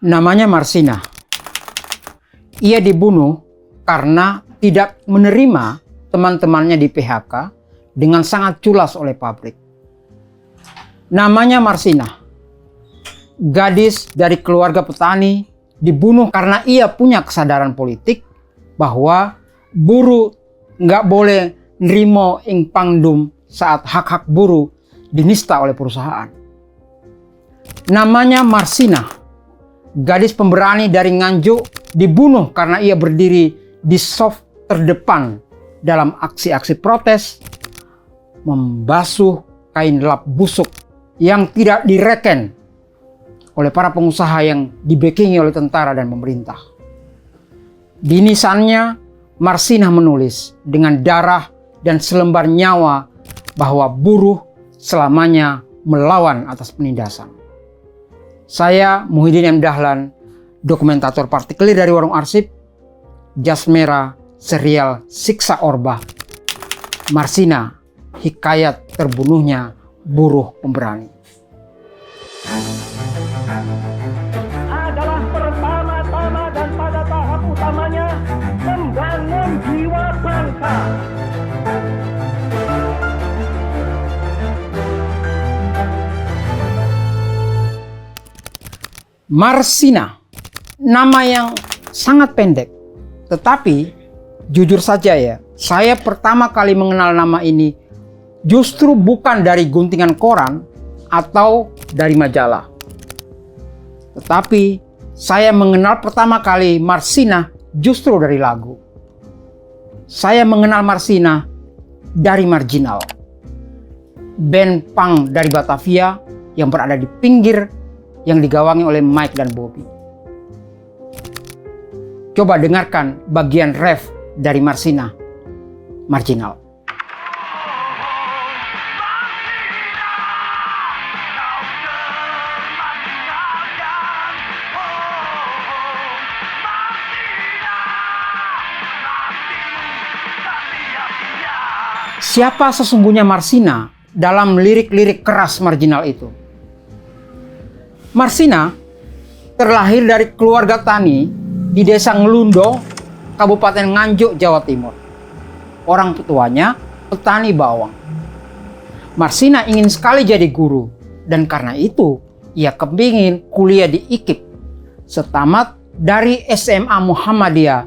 Namanya Marsina. Ia dibunuh karena tidak menerima teman-temannya di PHK dengan sangat culas oleh pabrik. Namanya Marsina. Gadis dari keluarga petani dibunuh karena ia punya kesadaran politik bahwa buruh nggak boleh nerimo ing pangdum saat hak-hak buruh dinista oleh perusahaan. Namanya Marsina. Gadis pemberani dari Nganjuk dibunuh karena ia berdiri di soft terdepan dalam aksi-aksi protes, membasuh kain lap busuk yang tidak direken oleh para pengusaha yang dibackingi oleh tentara dan pemerintah. Di nisannya, Marsina menulis dengan darah dan selembar nyawa bahwa buruh selamanya melawan atas penindasan. Saya Muhyiddin M. Dahlan, dokumentator partikelir dari Warung Arsip, Jas Merah, serial Siksa Orba, Marsina, hikayat terbunuhnya buruh pemberani. Adalah pertama-tama dan pada tahap utamanya membangun jiwa bangsa. Marsina, nama yang sangat pendek, tetapi jujur saja ya, saya pertama kali mengenal nama ini justru bukan dari guntingan koran atau dari majalah. Tetapi saya mengenal pertama kali Marsina justru dari lagu. Saya mengenal Marsina dari Marginal, band punk dari Batavia yang berada di pinggir yang digawangi oleh Mike dan Bobby. Coba dengarkan bagian ref dari Marsina, Marginal. Siapa sesungguhnya Marsina dalam lirik-lirik keras Marginal itu? Marsina terlahir dari keluarga tani di desa Ngelundo, Kabupaten Nganjuk, Jawa Timur. Orang tuanya petani bawang. Marsina ingin sekali jadi guru dan karena itu ia kepingin kuliah di IKIP setamat dari SMA Muhammadiyah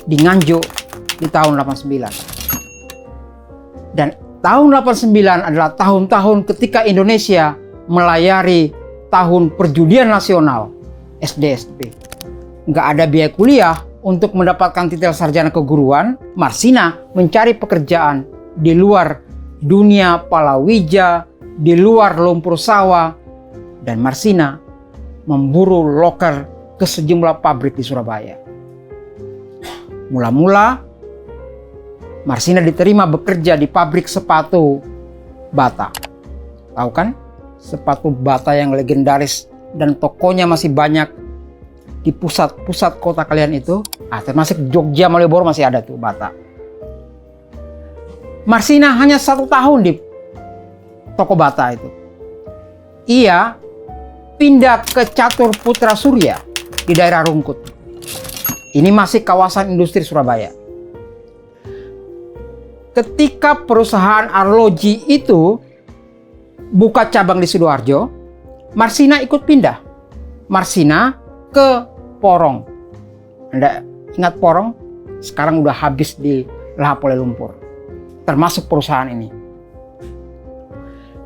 di Nganjuk di tahun 89. Dan tahun 89 adalah tahun-tahun ketika Indonesia melayari tahun perjudian nasional SD-SMP. Nggak ada biaya kuliah untuk mendapatkan titel sarjana keguruan. Marsina mencari pekerjaan di luar dunia palawija, di luar lumpur sawah, dan Marsina memburu loker ke sejumlah pabrik di Surabaya. Mula-mula Marsina diterima bekerja di pabrik sepatu Bata. Tahu kan? Sepatu Bata yang legendaris dan tokonya masih banyak di pusat-pusat kota kalian itu. Termasuk Jogja, Malioboro masih ada tuh Bata. Marsina hanya 1 tahun di toko Bata itu. Ia pindah ke Catur Putra Surya di daerah Rungkut. Ini masih kawasan industri Surabaya. Ketika perusahaan arloji itu buka cabang di Sidoarjo, Marsina ikut pindah. Marsina ke Porong. Anda ingat Porong? Sekarang udah habis dilahap oleh lumpur. Termasuk perusahaan ini.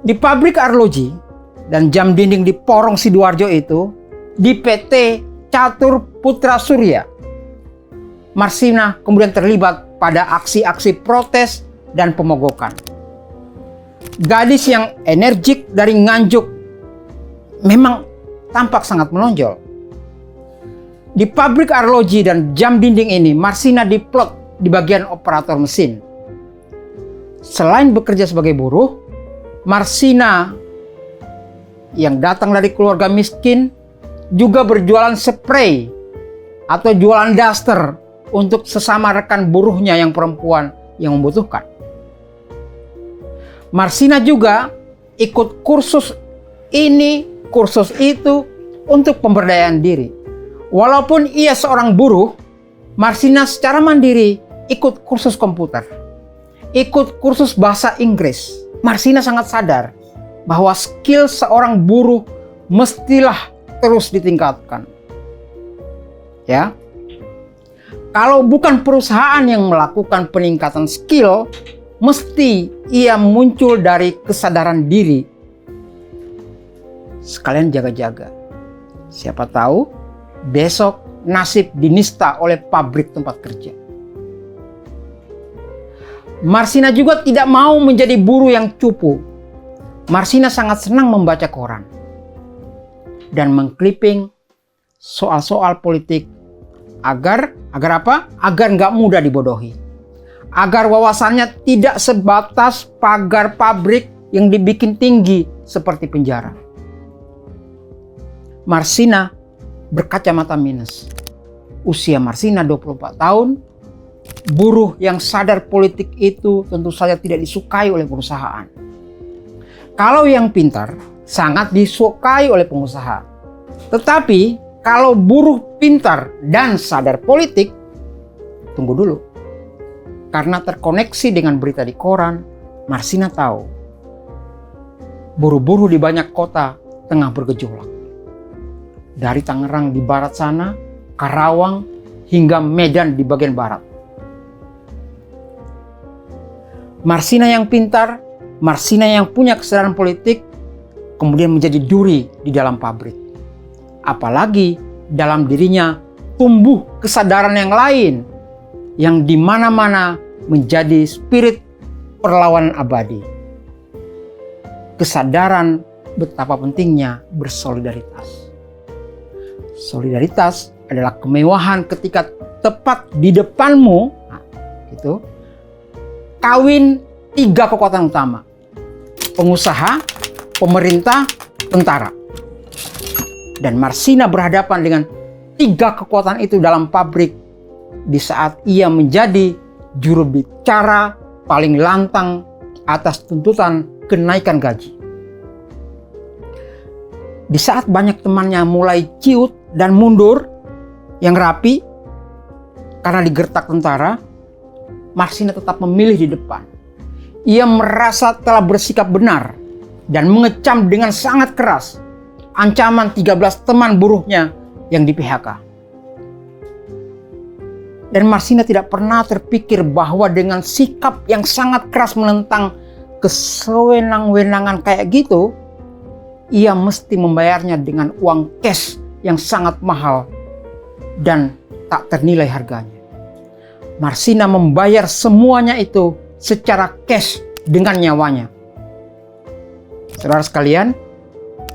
Di pabrik arloji dan jam dinding di Porong Sidoarjo itu, di PT Catur Putra Surya, Marsina kemudian terlibat pada aksi-aksi protes dan pemogokan. Gadis yang energik dari Nganjuk memang tampak sangat menonjol. Di pabrik arloji dan jam dinding ini, Marsina diplot di bagian operator mesin. Selain bekerja sebagai buruh, Marsina yang datang dari keluarga miskin juga berjualan spray atau jualan daster untuk sesama rekan buruhnya yang perempuan yang membutuhkan. Marsina juga ikut kursus ini, kursus itu untuk pemberdayaan diri. Walaupun ia seorang buruh, Marsina secara mandiri ikut kursus komputer, ikut kursus bahasa Inggris. Marsina sangat sadar bahwa skill seorang buruh mestilah terus ditingkatkan. Ya. Kalau bukan perusahaan yang melakukan peningkatan skill, mesti ia muncul dari kesadaran diri. Sekalian jaga-jaga. Siapa tahu besok nasib dinista oleh pabrik tempat kerja. Marsina juga tidak mau menjadi buruh yang cupu. Marsina sangat senang membaca koran dan mengclipping soal-soal politik agar apa? Agar nggak mudah dibodohi. Agar wawasannya tidak sebatas pagar pabrik yang dibikin tinggi seperti penjara. Marsina berkacamata minus. Usia Marsina 24 tahun. Buruh yang sadar politik itu tentu saja tidak disukai oleh perusahaan. Kalau yang pintar, sangat disukai oleh pengusaha. Tetapi kalau buruh pintar dan sadar politik, tunggu dulu. Karena terkoneksi dengan berita di koran, Marsina tahu buruh-buruh di banyak kota tengah bergejolak. Dari Tangerang di barat sana, Karawang, hingga Medan di bagian barat. Marsina yang pintar, Marsina yang punya kesadaran politik, kemudian menjadi duri di dalam pabrik. Apalagi dalam dirinya tumbuh kesadaran yang lain, yang di mana-mana menjadi spirit perlawanan abadi. Kesadaran betapa pentingnya bersolidaritas. Solidaritas adalah kemewahan ketika tepat di depanmu, gitu, kawin 3 kekuatan utama. Pengusaha, pemerintah, tentara. Dan Marsina berhadapan dengan 3 kekuatan itu dalam pabrik di saat ia menjadi juru bicara paling lantang atas tuntutan kenaikan gaji. Di saat banyak temannya mulai ciut dan mundur yang rapi karena digertak tentara, Marsina tetap memilih di depan. Ia merasa telah bersikap benar dan mengecam dengan sangat keras ancaman 13 teman buruhnya yang di PHK. Dan Marsina tidak pernah terpikir bahwa dengan sikap yang sangat keras menentang kesewenang-wenangan kayak gitu, ia mesti membayarnya dengan uang cash yang sangat mahal dan tak ternilai harganya. Marsina membayar semuanya itu secara cash dengan nyawanya. Saudara sekalian,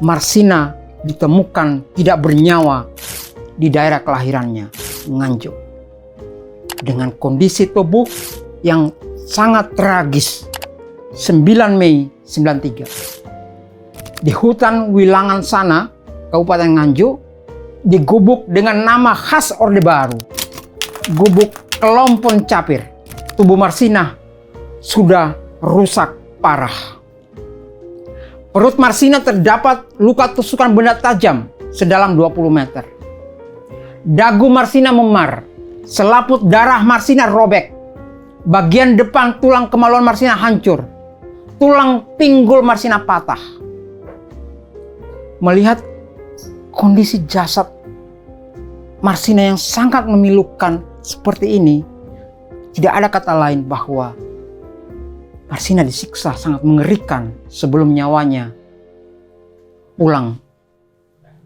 Marsina ditemukan tidak bernyawa di daerah kelahirannya, Nganjuk. Dengan kondisi tubuh yang sangat tragis. 9 Mei 93. Di hutan Wilangan sana, Kabupaten Nganjuk, di gubuk dengan nama khas Orde Baru, Gubuk Kelompon Capir. Tubuh Marsina sudah rusak parah. Perut Marsina terdapat luka tusukan benda tajam sedalam 20 meter. Dagu Marsina memar, selaput darah Marsina robek. Bagian depan tulang kemaluan Marsina hancur. Tulang pinggul Marsina patah. Melihat kondisi jasad Marsina yang sangat memilukan seperti ini, tidak ada kata lain bahwa Marsina disiksa sangat mengerikan sebelum nyawanya pulang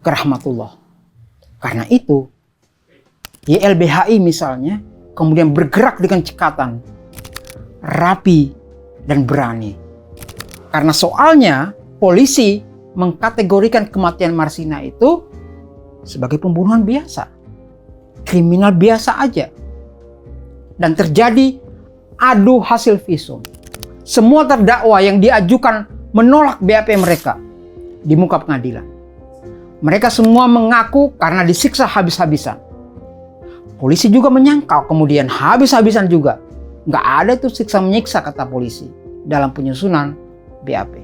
ke rahmatullah. Karena itu, YLBHI misalnya kemudian bergerak dengan cekatan, rapi dan berani. Karena soalnya polisi mengkategorikan kematian Marsina itu sebagai pembunuhan biasa, kriminal biasa aja. Dan terjadi adu hasil visum. Semua terdakwa yang diajukan menolak BAP mereka di muka pengadilan. Mereka semua mengaku karena disiksa habis-habisan. Polisi juga menyangkal kemudian habis-habisan juga. Nggak ada tuh siksa menyiksa kata polisi dalam penyusunan BAP.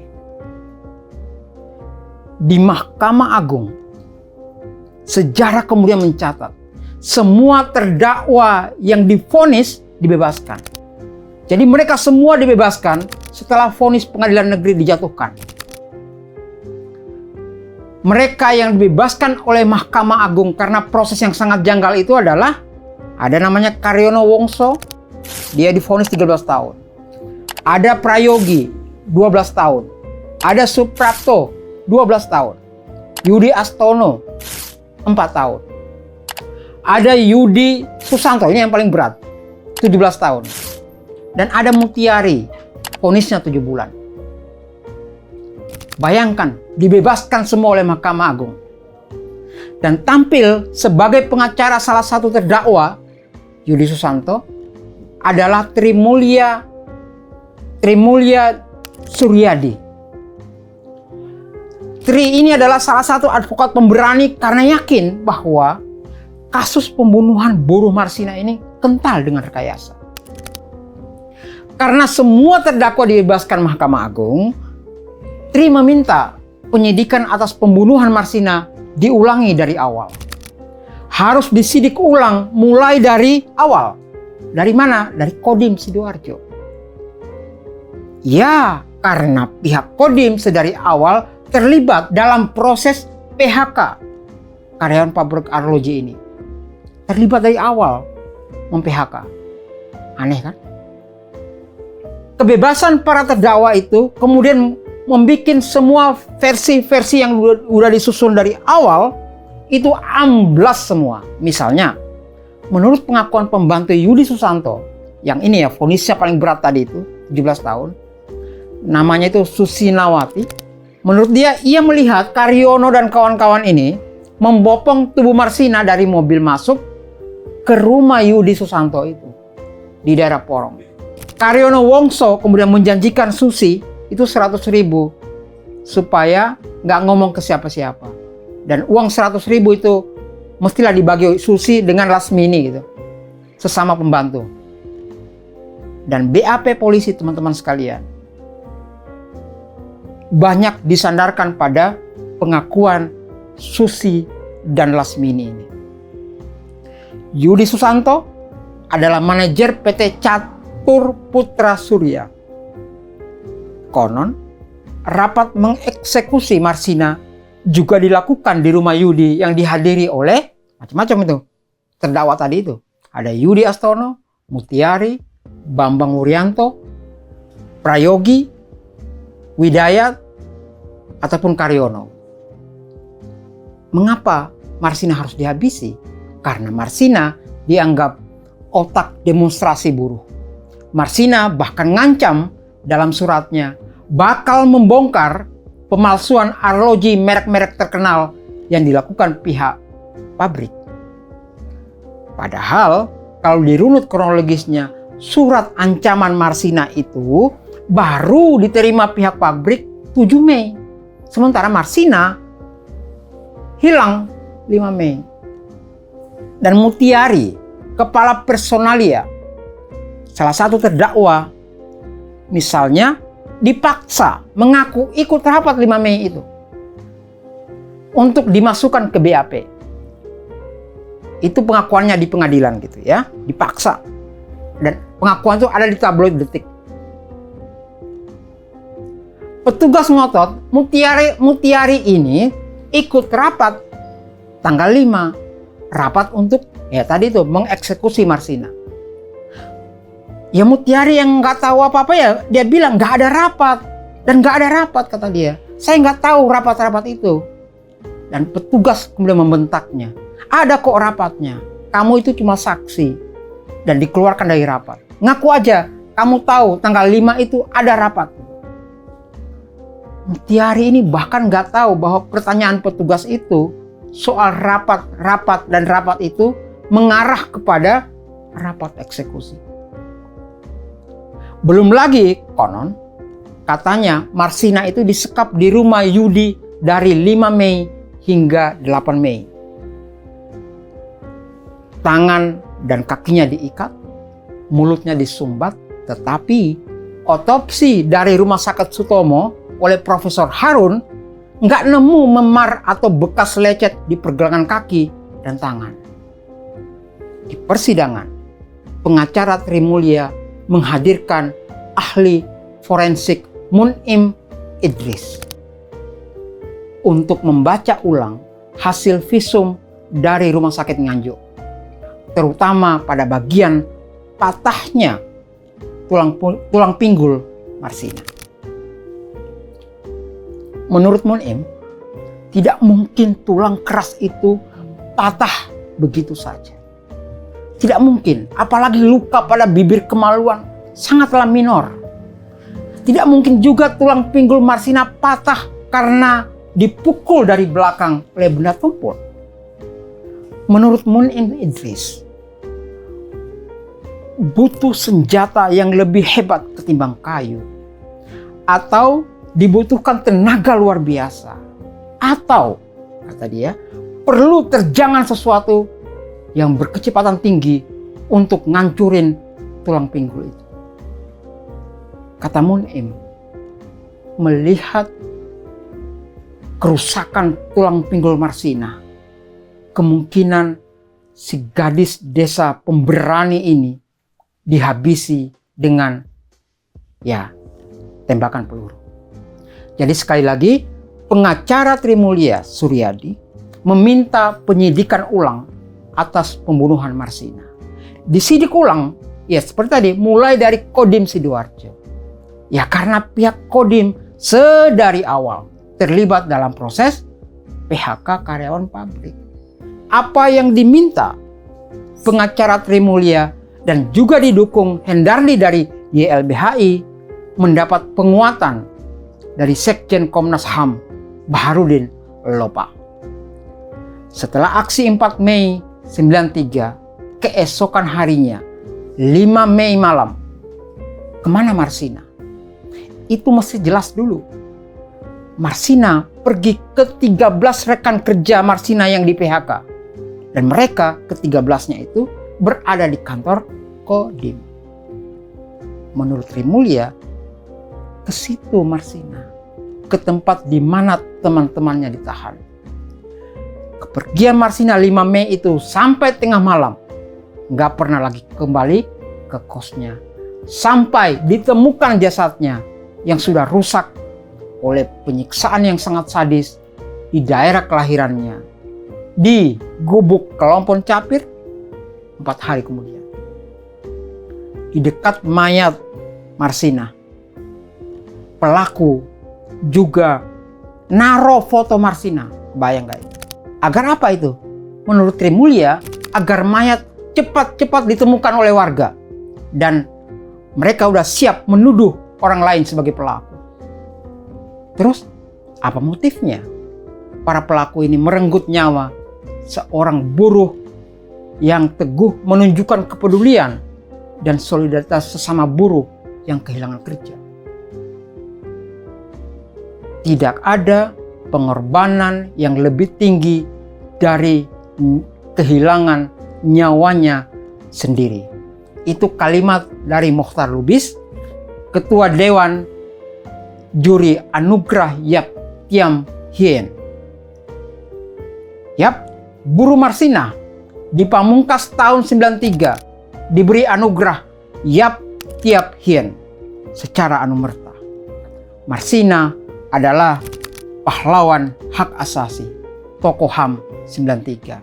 Di Mahkamah Agung, sejarah kemudian mencatat semua terdakwa yang divonis dibebaskan. Jadi mereka semua dibebaskan setelah vonis pengadilan negeri dijatuhkan. Mereka yang dibebaskan oleh Mahkamah Agung karena proses yang sangat janggal itu adalah ada namanya Karyono Wongso, dia divonis 13 tahun. Ada Prayogi 12 tahun. Ada Suprapto 12 tahun. Yudi Astono 4 tahun. Ada Yudi Susanto, ini yang paling berat, 17 tahun. Dan ada Mutiari, vonisnya 7 bulan. Bayangkan, dibebaskan semua oleh Mahkamah Agung. Dan tampil sebagai pengacara salah satu terdakwa, Yudi Susanto, adalah Trimulya Suryadi. Tri ini adalah salah satu advokat pemberani karena yakin bahwa kasus pembunuhan buruh Marsina ini kental dengan rekayasa. Karena semua terdakwa dibebaskan Mahkamah Agung, Tri meminta penyidikan atas pembunuhan Marsina diulangi dari awal. Harus disidik ulang mulai dari awal. Dari mana? Dari Kodim Sidoarjo. Ya, karena pihak Kodim sedari awal terlibat dalam proses PHK karyawan pabrik arloji ini. Terlibat dari awal mem-PHK. Aneh kan? Kebebasan para terdakwa itu kemudian membuat semua versi-versi yang udah disusun dari awal itu amblas semua. Misalnya, menurut pengakuan pembantu Yudi Susanto, yang ini ya vonisnya paling berat tadi itu, 17 tahun. Namanya itu Susinawati. Menurut dia, ia melihat Karyono dan kawan-kawan ini membopong tubuh Marsina dari mobil masuk ke rumah Yudi Susanto itu di daerah Porong. Karyono Wongso kemudian menjanjikan Susi itu 100.000 supaya nggak ngomong ke siapa-siapa. Dan uang 100.000 itu mestilah dibagi Susi dengan Lasmini gitu, sesama pembantu. Dan BAP polisi teman-teman sekalian banyak disandarkan pada pengakuan Susi dan Lasmini ini. Yudi Susanto adalah manajer PT Catur Putra Surya. Konon, rapat mengeksekusi Marsina juga dilakukan di rumah Yudi yang dihadiri oleh macam-macam itu terdakwa tadi itu. Ada Yudi Astono, Mutiari, Bambang Wuryanto, Prayogi, Widayat, ataupun Karyono. Mengapa Marsina harus dihabisi? Karena Marsina dianggap otak demonstrasi buruh. Marsina bahkan ngancam dalam suratnya bakal membongkar pemalsuan arloji merek-merek terkenal yang dilakukan pihak pabrik. Padahal kalau dirunut kronologisnya, surat ancaman Marsina itu baru diterima pihak pabrik 7 Mei. Sementara Marsina hilang 5 Mei. Dan Mutiari, kepala personalia, salah satu terdakwa, misalnya dipaksa mengaku ikut rapat 5 Mei itu untuk dimasukkan ke BAP. Itu pengakuannya di pengadilan gitu ya, dipaksa. Dan pengakuan itu ada di tabloid Detik. Petugas ngotot Mutiari ini ikut rapat tanggal 5. Rapat untuk ya tadi itu mengeksekusi Marsina. Ya Mutiari yang nggak tahu apa-apa ya dia bilang nggak ada rapat. Dan nggak ada rapat kata dia. Saya nggak tahu rapat-rapat itu. Dan petugas kemudian membentaknya. Ada kok rapatnya. Kamu itu cuma saksi. Dan dikeluarkan dari rapat. Ngaku aja kamu tahu tanggal 5 itu ada rapat. Mutiari ini bahkan nggak tahu bahwa pertanyaan petugas itu soal rapat itu mengarah kepada rapat eksekusi. Belum lagi konon katanya Marsina itu disekap di rumah Yudi dari 5 Mei hingga 8 Mei. Tangan dan kakinya diikat, mulutnya disumbat, tetapi otopsi dari Rumah Sakit Sutomo oleh Profesor Harun nggak nemu memar atau bekas lecet di pergelangan kaki dan tangan. Di persidangan, pengacara Trimulya menghadirkan ahli forensik Mun'im Idris untuk membaca ulang hasil visum dari Rumah Sakit Nganjuk, terutama pada bagian patahnya tulang pinggul Marsina. Menurut Mun'im, tidak mungkin tulang keras itu patah begitu saja. Tidak mungkin, apalagi luka pada bibir kemaluan sangatlah minor. Tidak mungkin juga tulang pinggul Marsina patah karena dipukul dari belakang oleh benda tumpul. Menurut Mun'im Idris, butuh senjata yang lebih hebat ketimbang kayu, atau dibutuhkan tenaga luar biasa, atau kata dia perlu terjangan sesuatu yang berkecepatan tinggi untuk ngancurin tulang pinggul itu. Kata Mun'im, melihat kerusakan tulang pinggul Marsina, kemungkinan si gadis desa pemberani ini dihabisi dengan tembakan peluru. Jadi sekali lagi, pengacara Trimulya Suryadi meminta penyidikan ulang atas pembunuhan Marsina. Disidik ulang, seperti tadi, mulai dari Kodim Sidoarjo. Karena pihak Kodim sedari awal terlibat dalam proses PHK karyawan pabrik. Apa yang diminta pengacara Trimulya dan juga didukung Hendardi dari YLBHI mendapat penguatan dari Sekjen Komnas HAM Baharudin Lopa. Setelah aksi 4 Mei 93, keesokan harinya 5 Mei malam, kemana Marsina? Itu mesti jelas dulu. Marsina pergi ke 13 rekan kerja Marsina yang di PHK. Dan mereka ke-13-nya itu berada di kantor Kodim. Menurut Trimulya, ke situ Marsina, ke tempat di mana teman-temannya ditahan. Kepergian Marsina 5 Mei itu sampai tengah malam, nggak pernah lagi kembali ke kosnya. Sampai ditemukan jasadnya yang sudah rusak oleh penyiksaan yang sangat sadis di daerah kelahirannya, di Gubuk Kelompon Capir 4 hari kemudian. Di dekat mayat Marsina, pelaku juga naruh foto Marsina. Bayang gak itu? Agar apa itu? Menurut Trimulya, agar mayat cepat-cepat ditemukan oleh warga. Dan mereka udah siap menuduh orang lain sebagai pelaku. Terus, apa motifnya? Para pelaku ini merenggut nyawa seorang buruh yang teguh menunjukkan kepedulian dan solidaritas sesama buruh yang kehilangan kerja. Tidak ada pengorbanan yang lebih tinggi dari kehilangan nyawanya sendiri. Itu kalimat dari Mokhtar Lubis, Ketua Dewan Juri Anugerah Yap Thiam Hien. Buruh Marsina di pamungkas tahun 93 diberi anugerah Yap Thiam Hien secara anumerta. Marsina adalah pahlawan hak asasi, tokoh HAM 93.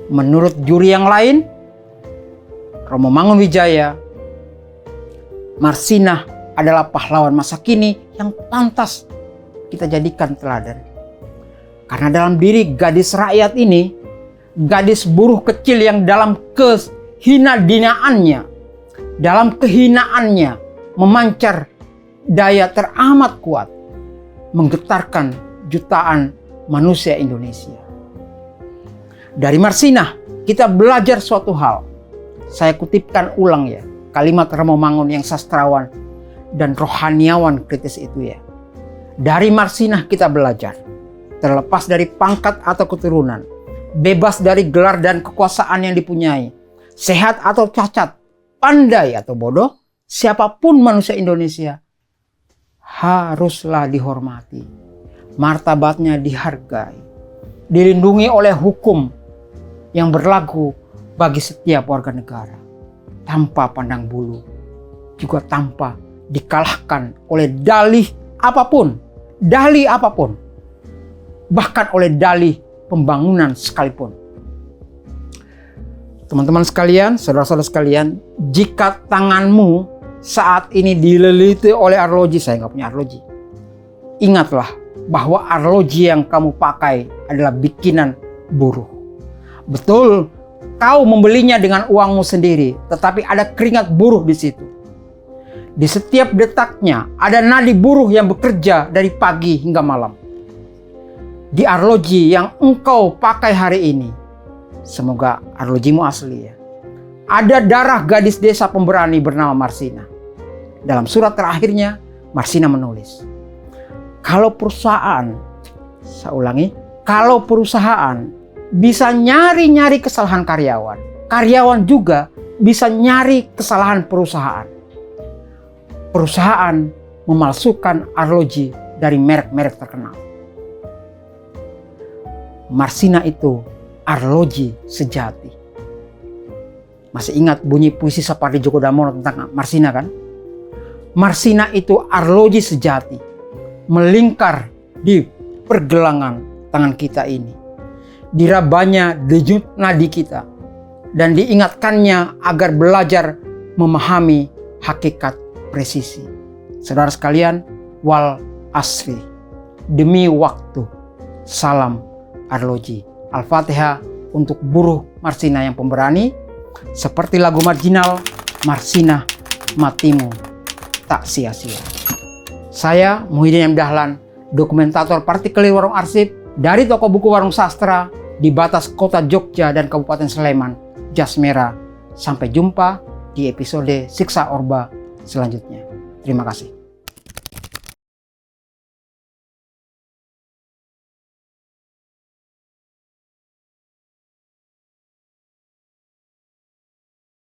Menurut juri yang lain, Romo Mangunwijaya, Marsina adalah pahlawan masa kini yang pantas kita jadikan teladan. Karena dalam diri gadis rakyat ini, gadis buruh kecil yang dalam kehina-dinaannya, dalam kehinaannya memancar daya teramat kuat, menggetarkan jutaan manusia Indonesia. Dari Marsina kita belajar suatu hal. Saya kutipkan ulang kalimat Romo Mangun yang sastrawan dan rohaniawan kritis itu Dari Marsina kita belajar, terlepas dari pangkat atau keturunan, bebas dari gelar dan kekuasaan yang dipunyai, sehat atau cacat, pandai atau bodoh, siapapun manusia Indonesia haruslah dihormati, martabatnya dihargai, dilindungi oleh hukum yang berlaku bagi setiap warga negara, tanpa pandang bulu, juga tanpa dikalahkan oleh dalih apapun, bahkan oleh dalih pembangunan sekalipun. Teman-teman sekalian, saudara-saudara sekalian, jika tanganmu saat ini dileliti oleh arloji, saya nggak punya arloji, ingatlah bahwa arloji yang kamu pakai adalah bikinan buruh. Betul, kau membelinya dengan uangmu sendiri, tetapi ada keringat buruh di situ. Di setiap detaknya ada nadi buruh yang bekerja dari pagi hingga malam. Di arloji yang engkau pakai hari ini, semoga arlojimu asli ya, ada darah gadis desa pemberani bernama Marsina. Dalam surat terakhirnya, Marsina menulis, kalau perusahaan bisa nyari-nyari kesalahan karyawan, karyawan juga bisa nyari kesalahan perusahaan. Perusahaan memalsukan arloji dari merek-merek terkenal. Marsina itu arloji sejati. Masih ingat bunyi puisi Sapardi Djoko Damono tentang Marsina kan? Marsina itu arloji sejati, melingkar di pergelangan tangan kita ini, dirabanya denyut nadi kita, dan diingatkannya agar belajar memahami hakikat presisi. Saudara sekalian, wal asri, demi waktu, salam arloji. Al-Fatihah untuk buruh Marsina yang pemberani. Seperti lagu marginal, Marsina matimu tak sia-sia. Saya Muhyiddin M. Dahlan, dokumentator Partikelir Warung Arsip dari toko buku Warung Sastra di batas kota Jogja dan Kabupaten Sleman, jas merah. Sampai jumpa di episode Siksa Orba selanjutnya. Terima kasih.